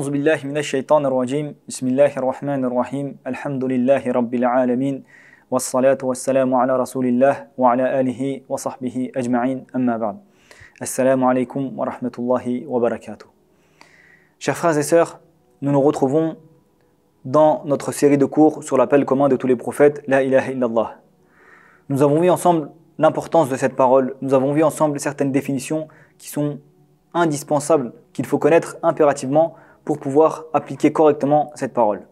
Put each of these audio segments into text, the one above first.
أعوذ بالله من الشيطان الرجيم بسم الله الرحمن الرحيم الحمد لله رب العالمين والصلاة والسلام على رسول الله وعلى آله وصحبه أجمعين أما بعد السلام عليكم ورحمة الله وبركاته. Chers frères et sœurs, nous nous retrouvons dans notre série de cours sur l'appel commun de tous les prophètes, La ilaha illallah. Nous avons vu ensemble l'importance de cette parole, nous avons vu ensemble certaines définitions qui sont indispensables, qu'il faut connaître impérativement pour pouvoir appliquer correctement cette parole.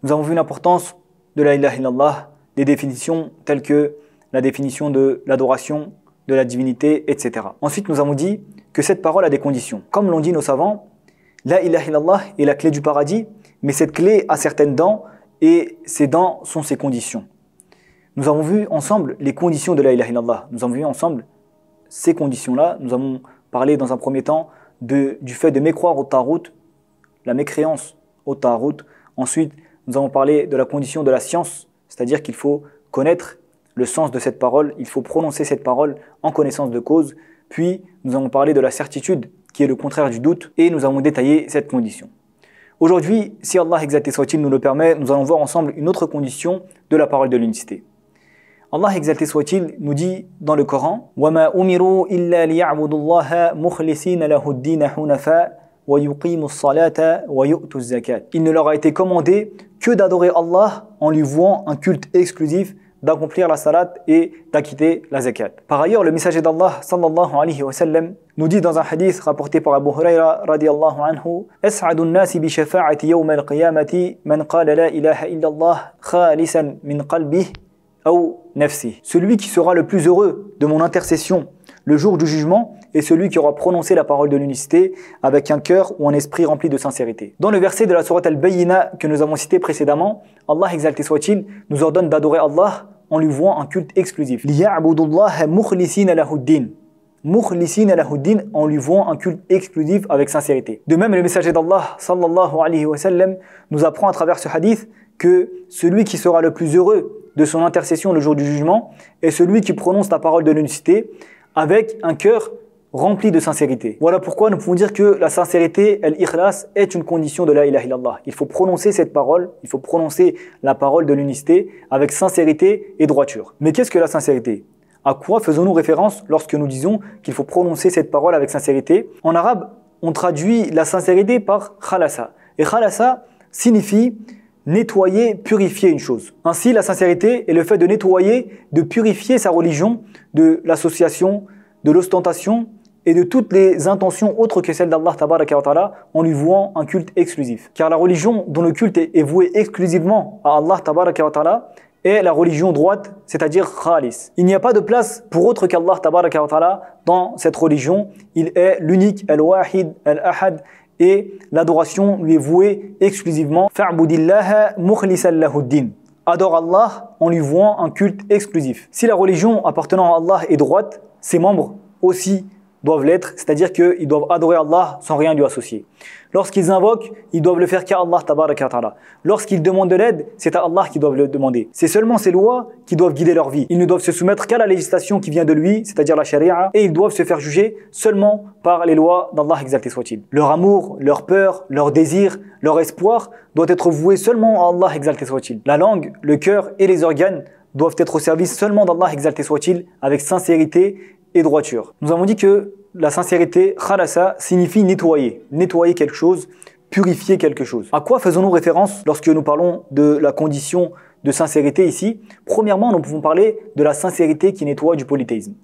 Nous avons vu l'importance de la ilaha illallah, des définitions telles que la définition de l'adoration, de la divinité, etc. Ensuite, nous avons dit que cette parole a des conditions. Comme l'ont dit nos savants, la ilaha illallah est la clé du paradis, mais cette clé a certaines dents et ces dents sont ses conditions. Nous avons vu ensemble les conditions de la ilaha illallah. Nous avons vu ensemble ces conditions-là. Nous avons parlé dans un premier temps du fait de mécroire au tarout, la mécréance au tarout. Ensuite, nous avons parlé de la condition de la science, c'est-à-dire qu'il faut connaître le sens de cette parole, il faut prononcer cette parole en connaissance de cause. Puis, nous avons parlé de la certitude, qui est le contraire du doute, et nous avons détaillé cette condition. Aujourd'hui, si Allah exalté soit-il nous le permet, nous allons voir ensemble une autre condition de la parole de l'unicité. Allah exalté soit-il nous dit dans le Coran وَمَا أُمِرُوا إِلَّا لِيَعْبُدُوا اللَّهَ مُخْلِصِينَ لَهُ الدِّينَ حُنَفَاءَ وَيُقِيمُوا الصَّلَاةَ وَيُؤْتُوا الزَّكَاةَ. Il ne leur a été commandé que d'adorer Allah en lui vouant un culte exclusif, d'accomplir la salat et d'acquitter la zakat. Par ailleurs, le messager d'Allah sallallahu alayhi wa sallam nous dit dans un hadith rapporté par Abu Huraira radiyallahu anhu أَسْعَدُ النَّاسِ بِشَفَاعَةِ يَوْمَ الْقِيَامَةِ مَنْ قَالَ لَا إِلَهَ إِلَّا اللَّهِ خَالِصًا مِنْ قَلْبِهِ أَوْ نَفْسِهِ. Celui qui sera le plus heureux de mon intercession le jour du jugement est celui qui aura prononcé la parole de l'unicité avec un cœur ou un esprit rempli de sincérité. Dans le verset de la sourate Al-Bayyina que nous avons cité précédemment, Allah exalté soit-il nous ordonne d'adorer Allah en lui vouant un culte exclusif. لِيَعْبُدُوا اللَّهَ مُخْلِصِينَ لَهُ الدِّينَ. مُخْلِصِينَ لَهُ الدِّينَ en lui vouant un culte exclusif avec sincérité. De même, le messager d'Allah sallallahu alayhi wa sallam nous apprend à travers ce hadith que celui qui sera le plus heureux de son intercession le jour du jugement est celui qui prononce la parole de l'unicité avec un cœur rempli de sincérité. Voilà pourquoi nous pouvons dire que la sincérité, l'ikhlas, est une condition de la ilaha illallah. Il faut prononcer cette parole, il faut prononcer la parole de l'unicité avec sincérité et droiture. Mais qu'est-ce que la sincérité? À quoi faisons-nous référence lorsque nous disons qu'il faut prononcer cette parole avec sincérité? En arabe, on traduit la sincérité par khalasa. Et khalasa signifie nettoyer, purifier une chose. Ainsi, la sincérité est le fait de nettoyer, de purifier sa religion de l'association, de l'ostentation et de toutes les intentions autres que celles d'Allah tabaraka wa ta'ala en lui vouant un culte exclusif. Car la religion dont le culte est voué exclusivement à Allah tabaraka wa ta'ala est la religion droite, c'est-à-dire khalis. Il n'y a pas de place pour autre qu'Allah tabaraka wa ta'ala dans cette religion. Il est l'unique, al-wahid, al-ahad, et l'adoration lui est vouée exclusivement. Fa'budillaha mukhlisan lahu ad-din. Adore Allah en lui vouant un culte exclusif. Si la religion appartenant à Allah est droite, ses membres aussi doivent l'être, c'est-à-dire qu'ils doivent adorer Allah sans rien lui associer. Lorsqu'ils invoquent, ils doivent le faire qu'à Allah tabaraka wa ta'ala. Lorsqu'ils demandent de l'aide, c'est à Allah qu'ils doivent le demander. C'est seulement ces lois qui doivent guider leur vie. Ils ne doivent se soumettre qu'à la législation qui vient de lui, c'est-à-dire la charia, et ils doivent se faire juger seulement par les lois d'Allah exalté soit-il. Leur amour, leur peur, leur désir, leur espoir doit être voué seulement à Allah exalté soit-il. La langue, le cœur et les organes doivent être au service seulement d'Allah exalté soit-il avec sincérité et droiture. Nous avons dit que la sincérité, khalasa, signifie nettoyer. Nettoyer quelque chose, purifier quelque chose. À quoi faisons-nous référence lorsque nous parlons de la condition de sincérité ici? Premièrement, nous pouvons parler de la sincérité qui nettoie du polythéisme.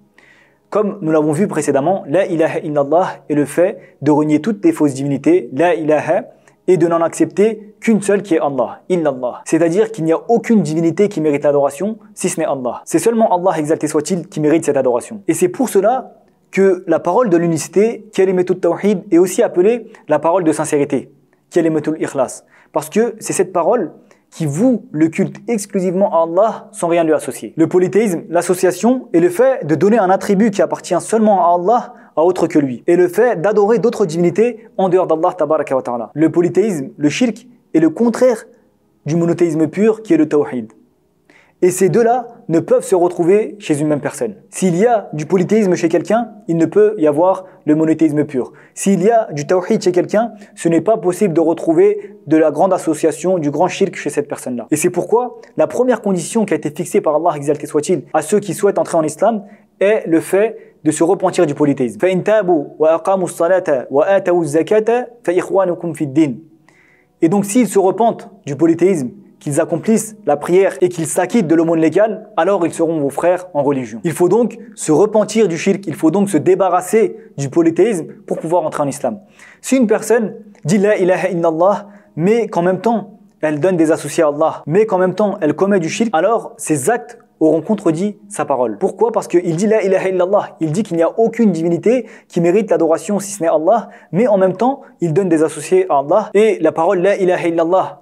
Comme nous l'avons vu précédemment, la ilaha illallah est le fait de renier toutes les fausses divinités, la ilaha, et de n'en accepter qu'une seule qui est Allah, illallah. C'est-à-dire qu'il n'y a aucune divinité qui mérite l'adoration si ce n'est Allah. C'est seulement Allah exalté soit-il qui mérite cette adoration. Et c'est pour cela que la parole de l'unicité, kalimatul tawhid, est aussi appelée la parole de sincérité, kalimatul ikhlas. Parce que c'est cette parole qui voue le culte exclusivement à Allah sans rien lui associer. Le polythéisme, l'association, est le fait de donner un attribut qui appartient seulement à Allah à autre que lui. Et le fait d'adorer d'autres divinités en dehors d'Allah tabaraka wa ta'ala. Le polythéisme, le shirk, est le contraire du monothéisme pur qui est le tawhid. Et ces deux-là ne peuvent se retrouver chez une même personne. S'il y a du polythéisme chez quelqu'un, il ne peut y avoir le monothéisme pur. S'il y a du tawhid chez quelqu'un, ce n'est pas possible de retrouver de la grande association, du grand shirk chez cette personne-là. Et c'est pourquoi la première condition qui a été fixée par Allah, exalté soit-il, à ceux qui souhaitent entrer en islam, est le fait de se repentir du polythéisme. فَإِن تَابُوا وَأَقَامُوا الصَّلَاةَ وَآتَوُا الزَّكَاةَ فَإِخْوَانُكُمْ فِي الدِّينِ. Et donc s'ils se repentent du polythéisme, qu'ils accomplissent la prière et qu'ils s'acquittent de l'aumône légale, alors ils seront vos frères en religion. Il faut donc se repentir du shirk, il faut donc se débarrasser du polythéisme pour pouvoir entrer en islam. Si une personne dit la ilaha illallah, mais qu'en même temps elle donne des associés à Allah, mais qu'en même temps elle commet du shirk, alors ses actes auront contredit sa parole. Pourquoi? Parce qu'il dit la ilaha illallah, il dit qu'il n'y a aucune divinité qui mérite l'adoration si ce n'est Allah, mais en même temps il donne des associés à Allah, et la parole la ilaha illallah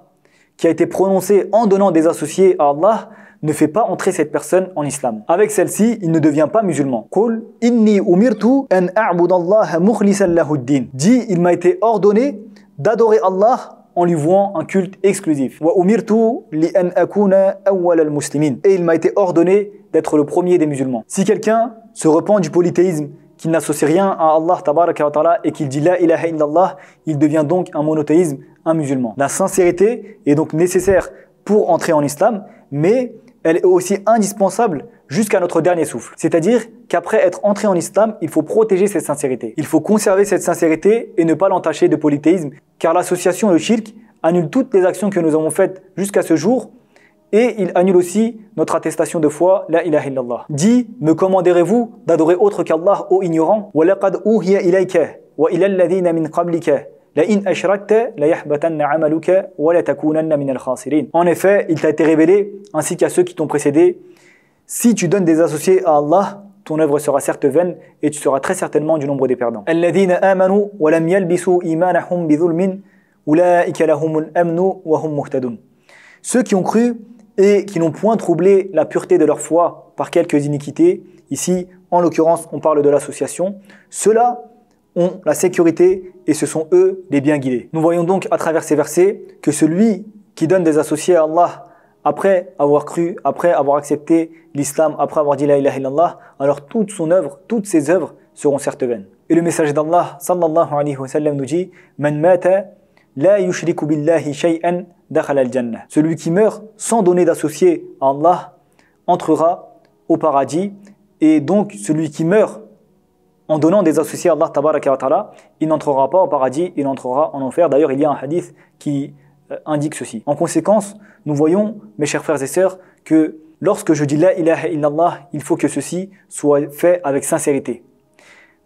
qui a été prononcée en donnant des associés à Allah ne fait pas entrer cette personne en islam. Avec celle-ci, il ne devient pas musulman. Qul inni umirtu an a'budallaha mukhlisan lahu ad-din. Dit, il m'a été ordonné d'adorer Allah en lui vouant un culte exclusif. Wa umirtu li an akuna awwal al-muslimin. Et il m'a été ordonné d'être le premier des musulmans. Si quelqu'un se repent du polythéisme, qu'il n'associe rien à Allah tabaraka wa ta'ala et qu'il dit la ilaha illallah, il devient donc un monothéisme, un musulman. La sincérité est donc nécessaire pour entrer en islam, mais elle est aussi indispensable jusqu'à notre dernier souffle. C'est-à-dire qu'après être entré en islam, il faut protéger cette sincérité. Il faut conserver cette sincérité et ne pas l'entacher de polythéisme, car l'association et le shirk annule toutes les actions que nous avons faites jusqu'à ce jour, et il annule aussi notre attestation de foi, la ilaha illallah. Dit, me commanderez-vous d'adorer autre qu'Allah, ô ignorant? وَلَقَدْ أُوحِيَ إِلَيْكَ وَإِلَى الَّذِينَ مِنْ قَبْلِكَ لَإِنْ أَشْرَكْتَ لَيَحْبَطَنَّ عَمَلُكَ وَلَتَكُونَنَّ مِنَ الْخَاسِرِينَ. En effet, il t'a été révélé, ainsi qu'à ceux qui t'ont précédé, si tu donnes des associés à Allah, ton œuvre sera certes vaine et tu seras très certainement du nombre des perdants. الَّذِينَ آمَنُوا وَلَمْ يَلْبِسُوا إِيمَانَهُمْ بِظُلْمٍ أُولَٰئِكَ لَهُمُ الْأَمْنُ وَهُمْ مُهْتَدُونَ. Ceux qui ont cru et qui n'ont point troublé la pureté de leur foi par quelques iniquités, ici, en l'occurrence, on parle de l'association, ceux-là ont la sécurité et ce sont eux les bien guidés. Nous voyons donc à travers ces versets que celui qui donne des associés à Allah après avoir cru, après avoir accepté l'islam, après avoir dit la ilaha illallah, alors toute son œuvre, toutes ses œuvres seront certes vaines. Et le messager d'Allah, sallallahu alayhi wa sallam, nous dit « Man mata la yushriku billahi shay'an dakhala al-jannah » Celui qui meurt sans donner d'associé à Allah entrera au paradis, et donc celui qui meurt en donnant des associés à Allah tabaraka wa ta'ala, il n'entrera pas au paradis, il entrera en enfer. D'ailleurs, il y a un hadith qui indique ceci. En conséquence, nous voyons, mes chers frères et sœurs, que lorsque je dis la ilaha illallah, il faut que ceci soit fait avec sincérité.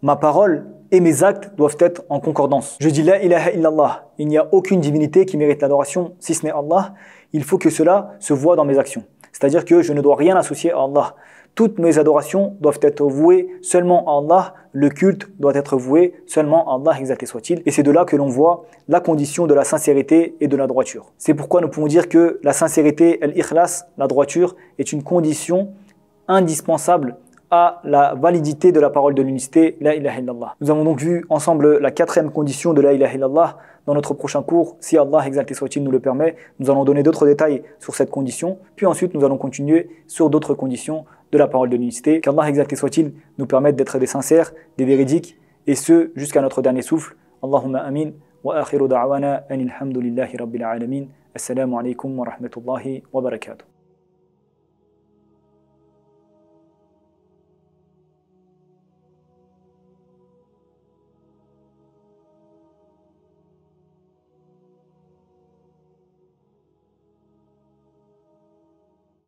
Ma parole et mes actes doivent être en concordance. Je dis la ilaha illallah, il n'y a aucune divinité qui mérite l'adoration si ce n'est Allah. Il faut que cela se voie dans mes actions. C'est-à-dire que je ne dois rien associer à Allah. Toutes mes adorations doivent être vouées seulement à Allah. Le culte doit être voué seulement à Allah, exalté soit-il. Et c'est de là que l'on voit la condition de la sincérité et de la droiture. C'est pourquoi nous pouvons dire que la sincérité, l'ikhlas, la droiture, est une condition indispensable à la validité de la parole de l'unicité, la ilaha illallah. Nous avons donc vu ensemble la quatrième condition de la ilaha illallah. Dans notre prochain cours, si Allah, exalté soit-il, nous le permet, nous allons donner d'autres détails sur cette condition, puis ensuite nous allons continuer sur d'autres conditions de la parole de l'unicité. Qu'Allah, exalté soit-il, nous permette d'être des sincères, des véridiques, et ce, jusqu'à notre dernier souffle. Allahumma amin, wa akhiru da'wana anil hamdulillahi rabbil alamin. Assalamu alaikum wa rahmatullahi wa barakatuh.